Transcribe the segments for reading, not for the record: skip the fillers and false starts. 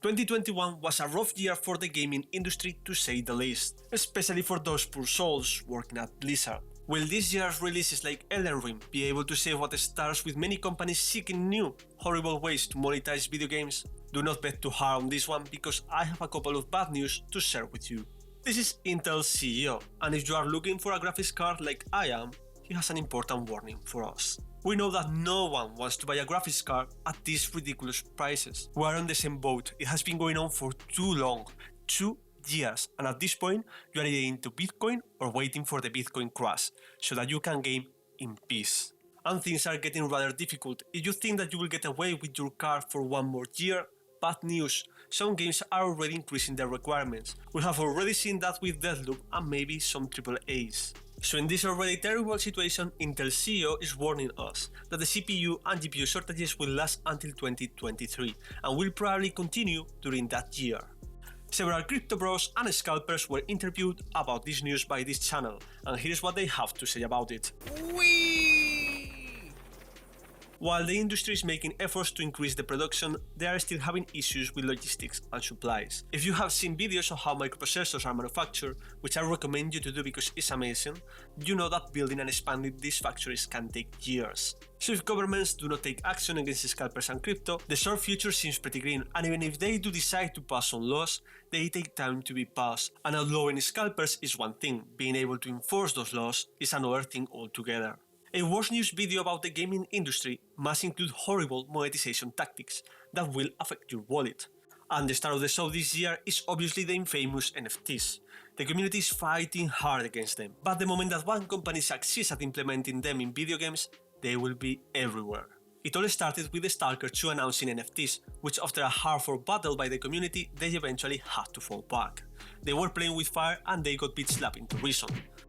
2021 was a rough year for the gaming industry to say the least, especially for those poor souls working at Blizzard. Will this year's releases like Elden Ring be able to save what stars with many companies seeking new, horrible ways to monetize video games? Do not bet too hard on this one because I have a couple of bad news to share with you. This is Intel's CEO, and if you are looking for a graphics card like I am, he has an important warning for us. We know that no one wants to buy a graphics card at these ridiculous prices. We are on the same boat. It has been going on for too long, 2 years, and at this point you are either into Bitcoin or waiting for the Bitcoin crash so that you can game in peace. And things are getting rather difficult. If you think that you will get away with your card for one more year, bad news, some games are already increasing their requirements. We have already seen that with Deathloop and maybe some AAAs. So in this already terrible situation, Intel CEO is warning us that the CPU and GPU shortages will last until 2023 and will probably continue during that year. Several crypto bros and scalpers were interviewed about this news by this channel, and here's what they have to say about it. While the industry is making efforts to increase the production, they are still having issues with logistics and supplies. If you have seen videos of how microprocessors are manufactured, which I recommend you to do because it's amazing, you know that building and expanding these factories can take years. So if governments do not take action against scalpers and crypto, the short future seems pretty green, and even if they do decide to pass on laws, they take time to be passed. And outlawing scalpers is one thing, being able to enforce those laws is another thing altogether. A worst news video about the gaming industry must include horrible monetization tactics that will affect your wallet. And the star of the show this year is obviously the infamous NFTs. The community is fighting hard against them, but the moment that one company succeeds at implementing them in video games, they will be everywhere. It all started with the Stalker 2 announcing NFTs, which after a hard-fought battle by the community, they eventually had to fall back. They were playing with fire and they got bitch slapped into reason.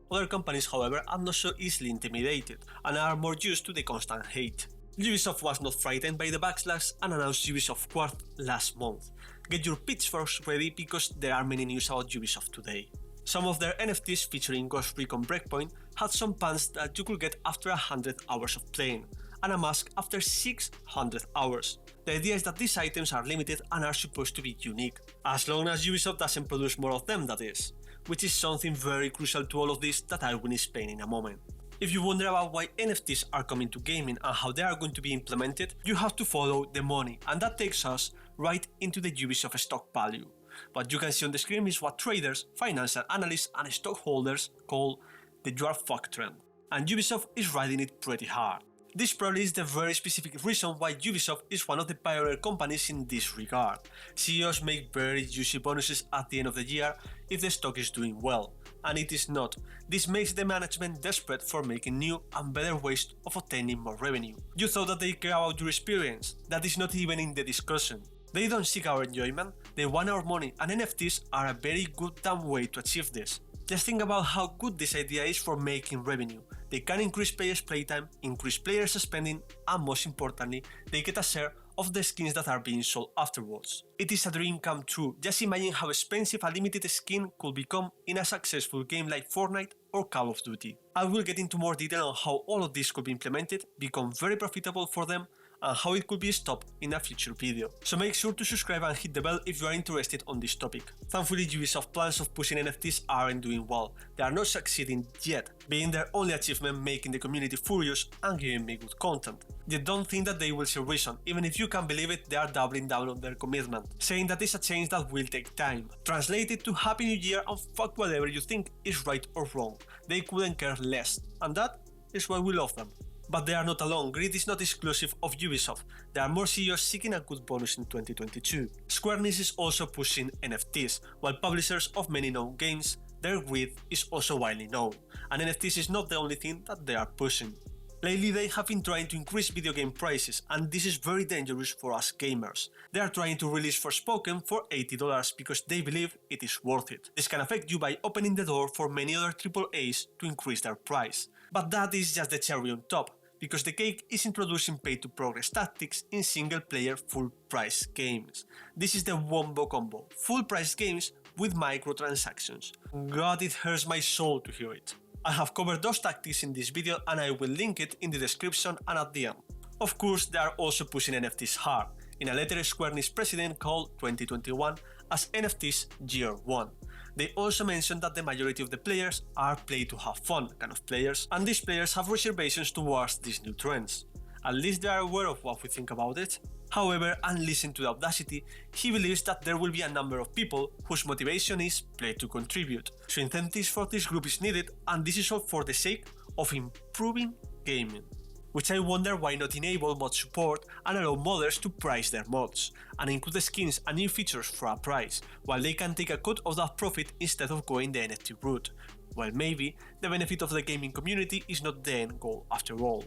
Other companies, however, are not so easily intimidated and are more used to the constant hate. Ubisoft was not frightened by the backlash and announced Ubisoft Quartz last month. Get your pitchforks ready because there are many news about Ubisoft today. Some of their NFTs featuring Ghost Recon Breakpoint had some pants that you could get after 100 hours of playing, and a mask after 600 hours. The idea is that these items are limited and are supposed to be unique, as long as Ubisoft doesn't produce more of them, that is, which is something very crucial to all of this that I will explain in a moment. If you wonder about why NFTs are coming to gaming and how they are going to be implemented, you have to follow the money, and that takes us right into the Ubisoft stock value. What you can see on the screen is what traders, financial analysts and stockholders call the "you are fucked" trend, and Ubisoft is riding it pretty hard. This probably is the very specific reason why Ubisoft is one of the pioneer companies in this regard. CEOs make very juicy bonuses at the end of the year if the stock is doing well, and it is not. This makes the management desperate for making new and better ways of obtaining more revenue. You thought that they care about your experience? That is not even in the discussion. They don't seek our enjoyment, they want our money, and NFTs are a very good damn way to achieve this. Just think about how good this idea is for making revenue. They can increase players' playtime, increase players' spending, and most importantly, they get a share of the skins that are being sold afterwards. It is a dream come true. Just imagine how expensive a limited skin could become in a successful game like Fortnite or Call of Duty. I will get into more detail on how all of this could be implemented, become very profitable for them, and how it could be stopped in a future video. So make sure to subscribe and hit the bell if you are interested on this topic. Thankfully, Ubisoft's plans of pushing NFTs aren't doing well. They are not succeeding yet, being their only achievement making the community furious and giving me good content. Yet don't think that they will see reason, even if you can believe it, they are doubling down on their commitment, saying that it's a change that will take time. Translated to Happy New Year and fuck whatever you think is right or wrong. They couldn't care less, and that is why we love them. But they are not alone. Greed is not exclusive of Ubisoft. There are more CEOs seeking a good bonus in 2022. Square Enix is also pushing NFTs, while publishers of many known games, their greed is also widely known, and NFTs is not the only thing that they are pushing. Lately they have been trying to increase video game prices, and this is very dangerous for us gamers. They are trying to release Forspoken for $80 because they believe it is worth it. This can affect you by opening the door for many other AAAs to increase their price. But that is just the cherry on top, because the cake is introducing pay-to-progress tactics in single-player full-price games. This is the Wombo Combo, full-price games with microtransactions. God, it hurts my soul to hear it. I have covered those tactics in this video and I will link it in the description and at the end. Of course, they are also pushing NFTs hard. in a letter Square Enix president called 2021 as NFT's Year 1. They also mentioned that the majority of the players are play-to-have-fun kind of players, and these players have reservations towards these new trends. At least they are aware of what we think about it. However, and listen to the audacity, he believes that there will be a number of people whose motivation is play to contribute. So incentives for this group is needed, and this is all for the sake of improving gaming. Which I wonder why not enable mod support and allow modders to price their mods, and include skins and new features for a price, while they can take a cut of that profit instead of going the NFT route. Well, maybe the benefit of the gaming community is not the end goal after all.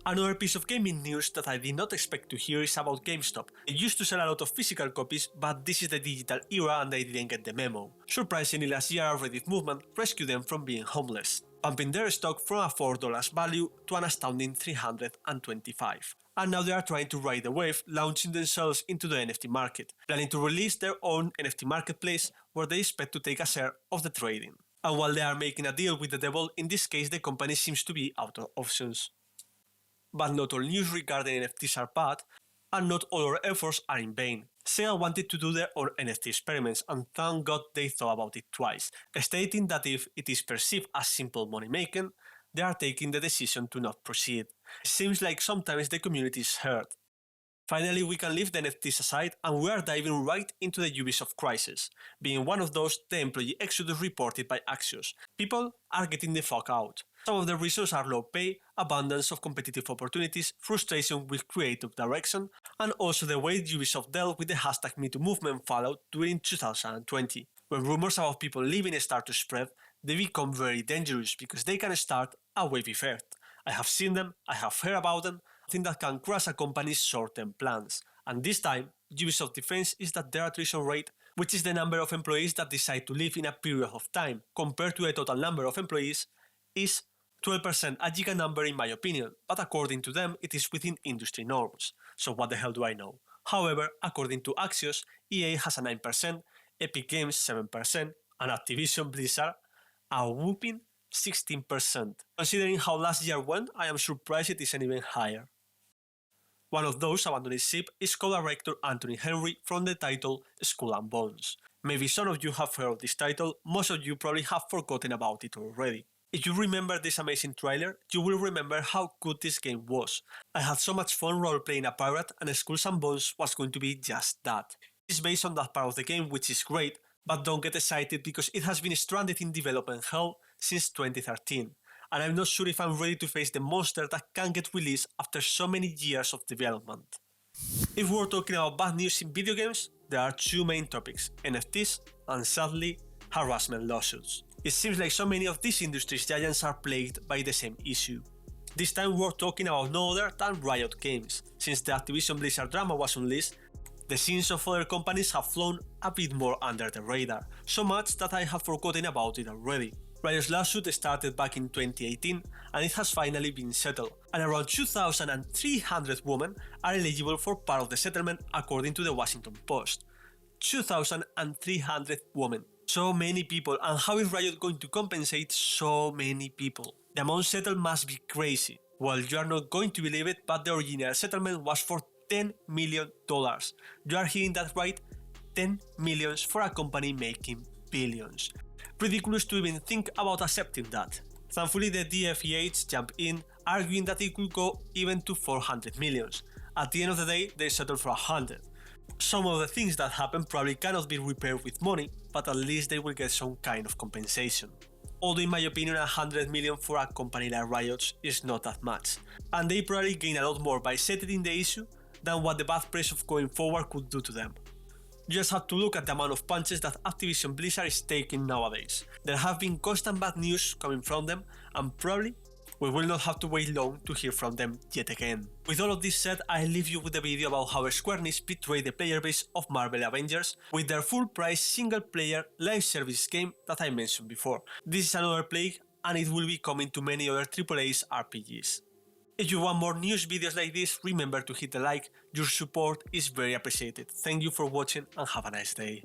Another piece of gaming news that I did not expect to hear is about GameStop. They used to sell a lot of physical copies, but this is the digital era and they didn't get the memo. Surprisingly, last year a Reddit movement rescued them from being homeless, pumping their stock from a $4 value to an astounding $325. And now they are trying to ride the wave, launching themselves into the NFT market, planning to release their own NFT marketplace where they expect to take a share of the trading. And while they are making a deal with the devil, in this case the company seems to be out of options. But not all news regarding NFTs are bad, and not all our efforts are in vain. Sega wanted to do their own NFT experiments, and thank God they thought about it twice, stating that if it is perceived as simple money making, they are taking the decision to not proceed. It seems like sometimes the community is hurt. Finally, we can leave the NFTs aside and we are diving right into the Ubisoft crisis, being one of those the employee exodus reported by Axios. People are getting the fuck out. Some of the reasons are low pay, abundance of competitive opportunities, frustration with creative direction, and also the way Ubisoft dealt with the #MeToo movement fallout during 2020. When rumors about people leaving start to spread, they become very dangerous because they can start a wave effect. I have seen them, I have heard about them, something that can crush a company's short-term plans. And this time, Ubisoft's defense is that their attrition rate, which is the number of employees that decide to leave in a period of time compared to the total number of employees, is 12%, a giga number in my opinion, but according to them it is within industry norms, so what the hell do I know? However, according to Axios, EA has a 9%, Epic Games 7%, and Activision Blizzard a whooping 16%. Considering how last year went, I am surprised it isn't even higher. One of those abandoning ship is co-director Anthony Henry from the title Skull and Bones. Maybe some of you have heard of this title, most of you probably have forgotten about it already. If you remember this amazing trailer, you will remember how good this game was. I had so much fun role-playing a pirate, and Skulls and Bones was going to be just that. It's based on that part of the game, which is great, but don't get excited because it has been stranded in development hell since 2013, and I'm not sure if I'm ready to face the monster that can get released after so many years of development. If we're talking about bad news in video games, there are two main topics, NFTs and sadly, harassment lawsuits. It seems like so many of these industry's giants are plagued by the same issue. This time we're talking about no other than Riot Games. Since the Activision Blizzard drama was unleashed, the sins of other companies have flown a bit more under the radar, so much that I have forgotten about it already. Riot's lawsuit started back in 2018 and it has finally been settled, and around 2,300 women are eligible for part of the settlement according to the Washington Post. 2,300 women. So many people, and how is Riot going to compensate so many people? The amount settled must be crazy. Well, you are not going to believe it, but the original settlement was for $10 million. You are hearing that right, 10 millions for a company making billions. Ridiculous to even think about accepting that. Thankfully the DFEH jumped in, arguing that it could go even to 400 millions. At the end of the day, they settled for 100. Some of the things that happen probably cannot be repaired with money, but at least they will get some kind of compensation. Although in my opinion 100 million for a company like Riot is not that much, and they probably gain a lot more by settling the issue than what the bad press of going forward could do to them. You just have to look at the amount of punches that Activision Blizzard is taking nowadays. There have been constant bad news coming from them, and probably we will not have to wait long to hear from them yet again. With all of this said, I leave you with a video about how Square Enix betrayed the player base of Marvel Avengers with their full-price single-player live service game that I mentioned before. This is another plague, and it will be coming to many other AAA RPGs. If you want more news videos like this, remember to hit the like, your support is very appreciated. Thank you for watching and have a nice day.